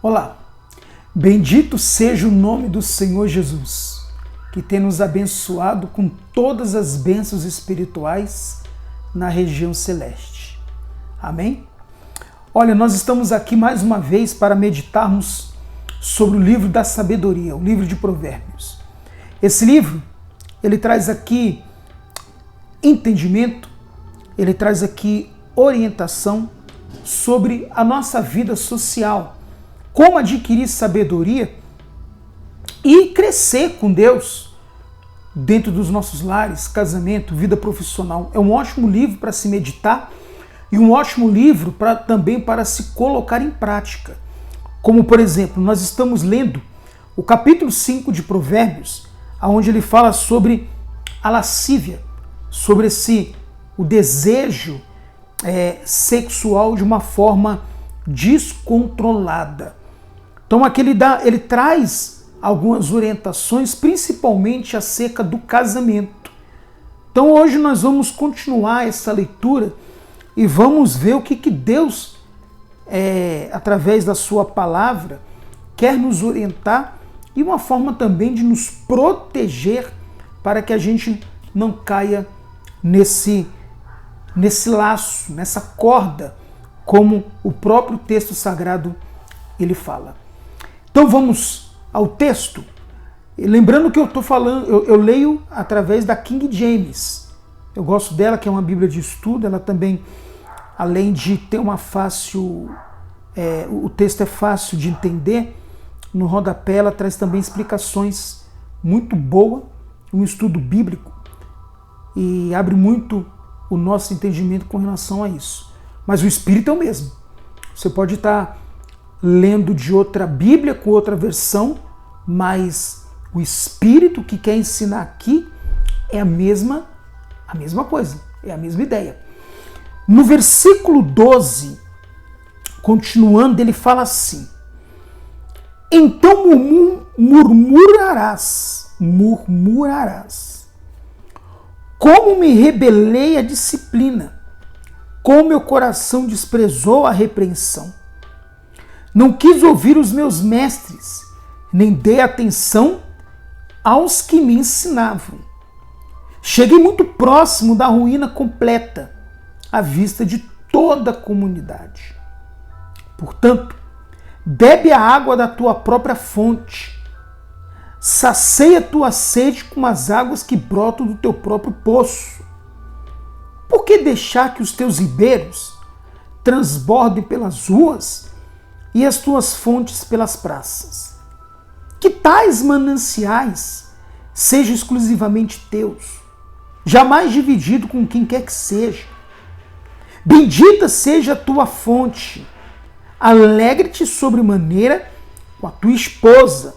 Olá, bendito seja o nome do Senhor Jesus, que tem nos abençoado com todas as bênçãos espirituais na região celeste. Amém? Olha, nós estamos aqui mais uma vez para meditarmos sobre o livro da sabedoria, o livro de Provérbios. Esse livro, ele traz aqui entendimento, ele traz aqui orientação sobre a nossa vida social, como adquirir sabedoria e crescer com Deus dentro dos nossos lares, casamento, vida profissional. É um ótimo livro para se meditar e um ótimo livro também para se colocar em prática. Como, por exemplo, nós estamos lendo o capítulo 5 de Provérbios, onde ele fala sobre a lascívia, sobre o desejo sexual de uma forma descontrolada. Então aqui ele traz algumas orientações, principalmente acerca do casamento. Então hoje nós vamos continuar essa leitura e vamos ver o que Deus, através da sua palavra, quer nos orientar e uma forma também de nos proteger para que a gente não caia nesse laço, nessa corda, como o próprio texto sagrado ele fala. Então vamos ao texto. Lembrando que eu estou falando, eu leio através da King James. Eu gosto dela, que é uma Bíblia de estudo. Ela também, além de ter uma fácil, o texto é fácil de entender. No rodapé ela traz também explicações muito boas, um estudo bíblico, e abre muito o nosso entendimento com relação a isso. Mas o Espírito é o mesmo. Você pode estar lendo de outra Bíblia, com outra versão, mas o Espírito que quer ensinar aqui é a mesma coisa, é a mesma ideia. No versículo 12, continuando, ele fala assim: então murmurarás, como me rebelei à disciplina, como meu coração desprezou a repreensão. Não quis ouvir os meus mestres, nem dei atenção aos que me ensinavam. Cheguei muito próximo da ruína completa, à vista de toda a comunidade. Portanto, bebe a água da tua própria fonte, sacia tua sede com as águas que brotam do teu próprio poço. Por que deixar que os teus ribeiros transbordem pelas ruas e as tuas fontes pelas praças? Que tais mananciais sejam exclusivamente teus, jamais dividido com quem quer que seja. Bendita seja a tua fonte, alegre-te sobremaneira com a tua esposa,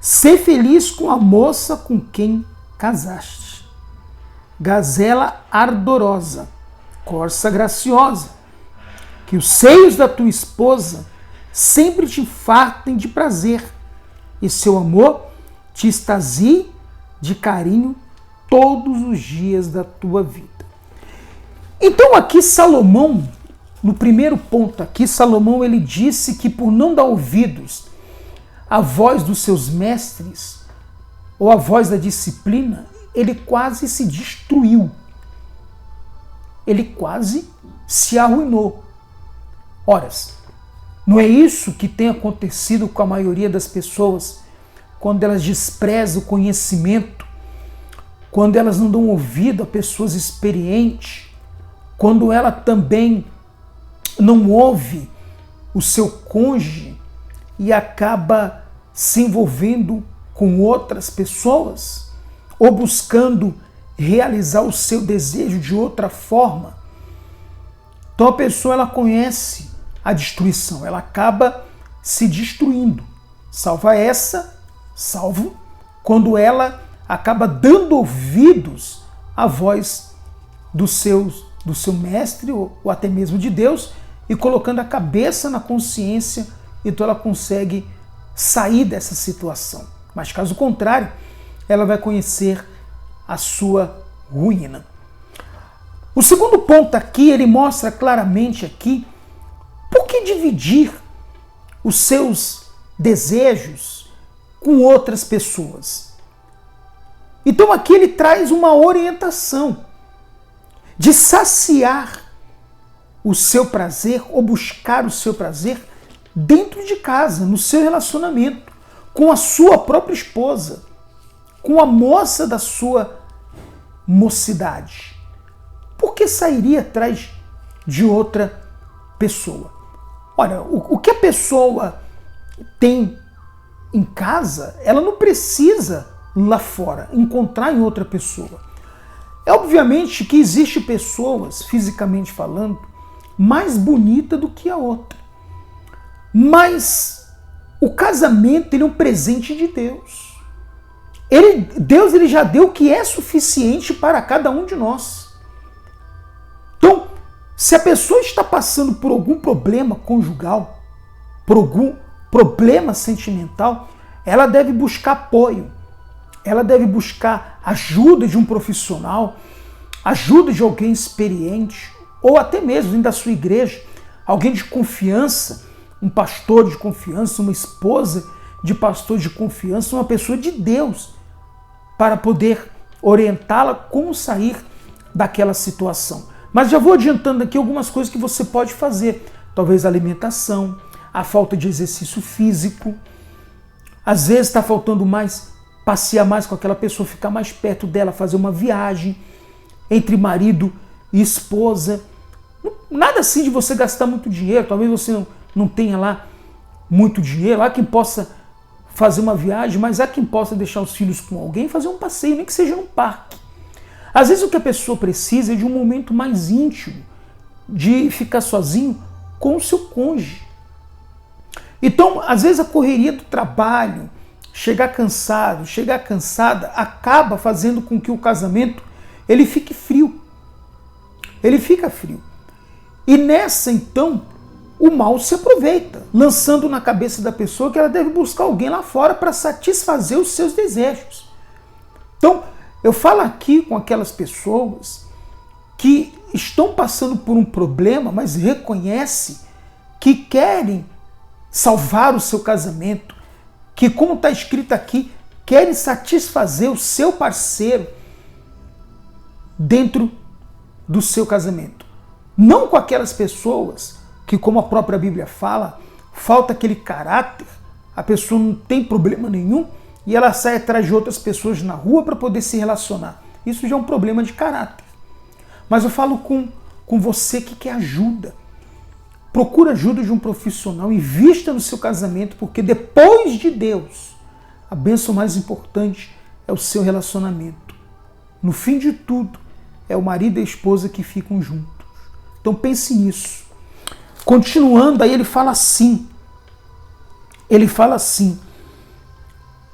sê feliz com a moça com quem casaste. Gazela ardorosa, corça graciosa, que os seios da tua esposa sempre te fartem de prazer, e seu amor te extasie de carinho todos os dias da tua vida. Então aqui Salomão, no primeiro ponto aqui, Salomão ele disse que por não dar ouvidos à voz dos seus mestres, ou à voz da disciplina, ele quase se destruiu. Ele quase se arruinou. Ora, não é isso que tem acontecido com a maioria das pessoas quando elas desprezam o conhecimento, quando elas não dão ouvido a pessoas experientes, quando ela também não ouve o seu cônjuge e acaba se envolvendo com outras pessoas ou buscando realizar o seu desejo de outra forma. Então a pessoa ela conhece a destruição, ela acaba se destruindo. Salvo quando ela acaba dando ouvidos à voz do seu mestre ou até mesmo de Deus e colocando a cabeça na consciência, então ela consegue sair dessa situação. Mas caso contrário, ela vai conhecer a sua ruína. O segundo ponto aqui, ele mostra claramente aqui por que dividir os seus desejos com outras pessoas. Então aqui ele traz uma orientação de saciar o seu prazer ou buscar o seu prazer dentro de casa, no seu relacionamento, com a sua própria esposa, com a moça da sua mocidade. Por que sairia atrás de outra pessoa? Olha, o que a pessoa tem em casa, ela não precisa lá fora encontrar em outra pessoa. É obviamente que existe pessoas, fisicamente falando, mais bonita do que a outra. Mas o casamento ele é um presente de Deus. Deus ele já deu o que é suficiente para cada um de nós. Então, se a pessoa está passando por algum problema conjugal, por algum problema sentimental, ela deve buscar apoio. Ela deve buscar ajuda de um profissional, ajuda de alguém experiente, ou até mesmo da sua igreja, alguém de confiança, um pastor de confiança, uma esposa de pastor de confiança, uma pessoa de Deus, para poder orientá-la como sair daquela situação. Mas já vou adiantando aqui algumas coisas que você pode fazer. Talvez a alimentação, a falta de exercício físico. Às vezes está faltando mais, passear mais com aquela pessoa, ficar mais perto dela, fazer uma viagem entre marido e esposa. Nada assim de você gastar muito dinheiro. Talvez você não tenha lá muito dinheiro. Há quem possa fazer uma viagem, mas há quem possa deixar os filhos com alguém e fazer um passeio, nem que seja num parque. Às vezes o que a pessoa precisa é de um momento mais íntimo, de ficar sozinho com o seu cônjuge. Então, às vezes a correria do trabalho, chegar cansado, chegar cansada, acaba fazendo com que o casamento ele fique frio. Ele fica frio. E nessa, então, o mal se aproveita, lançando na cabeça da pessoa que ela deve buscar alguém lá fora para satisfazer os seus desejos. Então, eu falo aqui com aquelas pessoas que estão passando por um problema, mas reconhecem que querem salvar o seu casamento, que, como está escrito aqui, querem satisfazer o seu parceiro dentro do seu casamento. Não com aquelas pessoas que, como a própria Bíblia fala, falta aquele caráter, a pessoa não tem problema nenhum e ela sai atrás de outras pessoas na rua para poder se relacionar. Isso já é um problema de caráter. Mas eu falo com você que quer ajuda. Procura ajuda de um profissional, invista no seu casamento, porque depois de Deus, a bênção mais importante é o seu relacionamento. No fim de tudo, é o marido e a esposa que ficam juntos. Então pense nisso. Continuando, aí ele fala assim,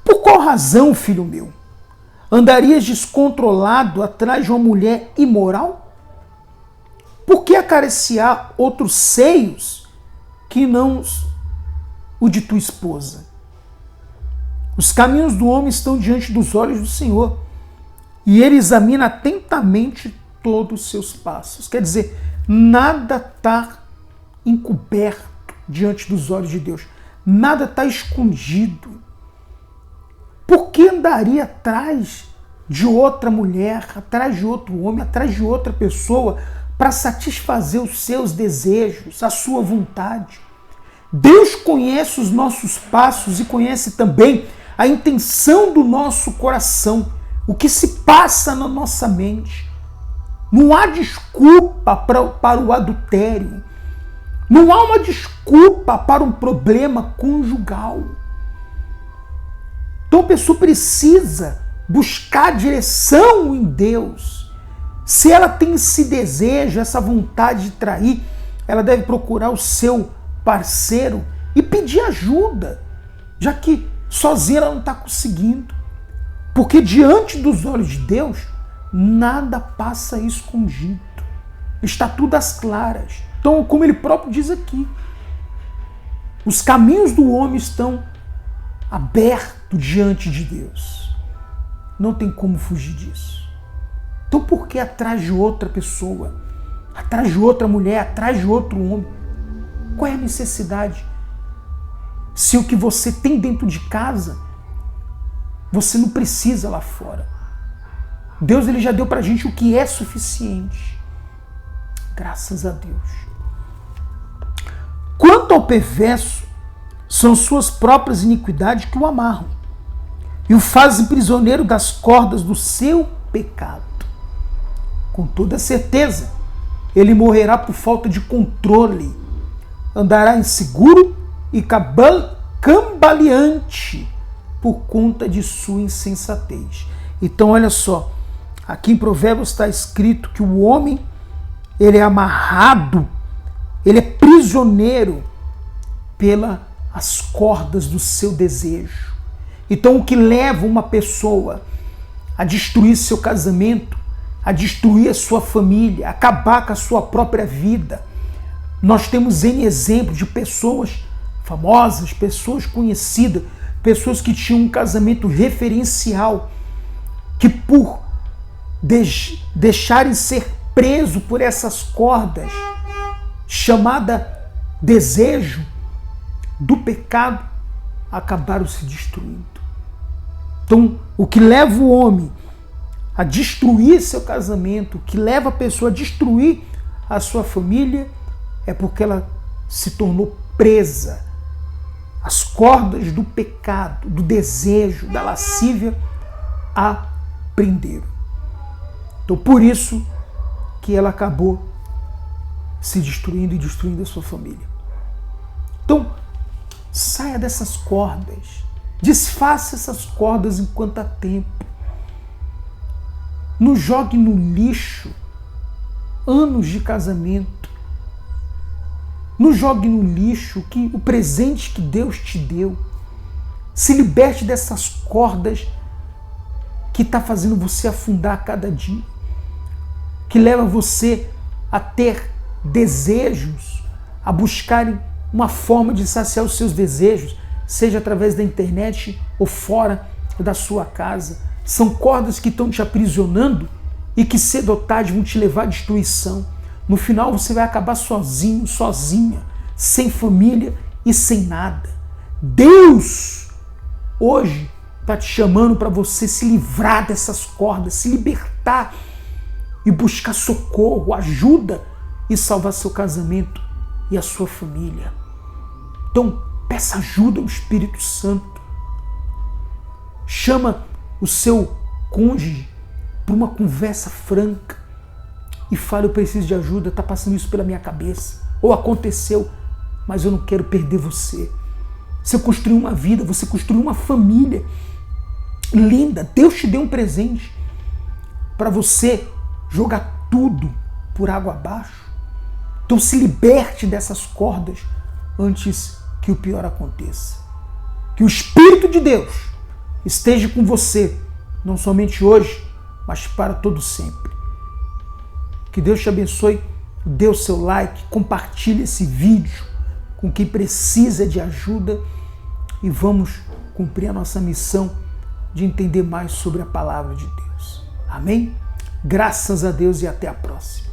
por qual razão, filho meu, andarias descontrolado atrás de uma mulher imoral? Por que acariciar outros seios que não o de tua esposa? Os caminhos do homem estão diante dos olhos do Senhor, e ele examina atentamente todos os seus passos. Quer dizer, nada está encoberto diante dos olhos de Deus. Nada está escondido. Por que andaria atrás de outra mulher, atrás de outro homem, atrás de outra pessoa para satisfazer os seus desejos, a sua vontade? Deus conhece os nossos passos e conhece também a intenção do nosso coração, o que se passa na nossa mente. Não há desculpa para o adultério. Não há uma desculpa para um problema conjugal. Então a pessoa precisa buscar direção em Deus. Se ela tem esse desejo, essa vontade de trair, ela deve procurar o seu parceiro e pedir ajuda, já que sozinha ela não está conseguindo. Porque diante dos olhos de Deus, nada passa escondido. Está tudo às claras. Então, como ele próprio diz aqui, os caminhos do homem estão abertos diante de Deus. Não tem como fugir disso. Então, por que atrás de outra pessoa, atrás de outra mulher, atrás de outro homem? Qual é a necessidade se o que você tem dentro de casa, você não precisa lá fora. Deus ele já deu pra gente o que é suficiente. Graças a Deus. Quanto ao perverso, são suas próprias iniquidades que o amarram e o fazem prisioneiro das cordas do seu pecado. Com toda certeza, ele morrerá por falta de controle, andará inseguro e cambaleante por conta de sua insensatez. Então, olha só, aqui em Provérbios está escrito que o homem, ele é amarrado, ele é prisioneiro pelas cordas do seu desejo. Então, o que leva uma pessoa a destruir seu casamento, a destruir a sua família, a acabar com a sua própria vida. Nós temos N exemplos de pessoas famosas, pessoas conhecidas, pessoas que tinham um casamento referencial, que por deixarem ser preso por essas cordas, chamada desejo do pecado, acabaram se destruindo. Então, o que leva o homem a destruir seu casamento, o que leva a pessoa a destruir a sua família, é porque ela se tornou presa. As cordas do pecado, do desejo, da lascívia a prenderam. Então, por isso que ela acabou se destruindo e destruindo a sua família. Então, saia dessas cordas. Desfaça essas cordas enquanto há tempo. Não jogue no lixo anos de casamento. Não jogue no lixo o presente que Deus te deu. Se liberte dessas cordas que está fazendo você afundar a cada dia, que leva você a ter desejos, a buscarem uma forma de saciar os seus desejos, seja através da internet ou fora da sua casa. São cordas que estão te aprisionando e que cedo ou tarde vão te levar à destruição. No final você vai acabar sozinho, sozinha, sem família e sem nada. Deus hoje está te chamando para você se livrar dessas cordas, se libertar e buscar socorro, ajuda e salvar seu casamento e a sua família. Então, peça ajuda ao Espírito Santo. Chama o seu cônjuge para uma conversa franca e fale: eu preciso de ajuda, está passando isso pela minha cabeça, ou aconteceu, mas eu não quero perder você. Você construiu uma vida, você construiu uma família linda, Deus te deu um presente para você jogar tudo por água abaixo. Então se liberte dessas cordas antes que o pior aconteça. Que o Espírito de Deus esteja com você, não somente hoje, mas para todo sempre. Que Deus te abençoe, dê o seu like, compartilhe esse vídeo com quem precisa de ajuda e vamos cumprir a nossa missão de entender mais sobre a palavra de Deus. Amém? Graças a Deus e até a próxima.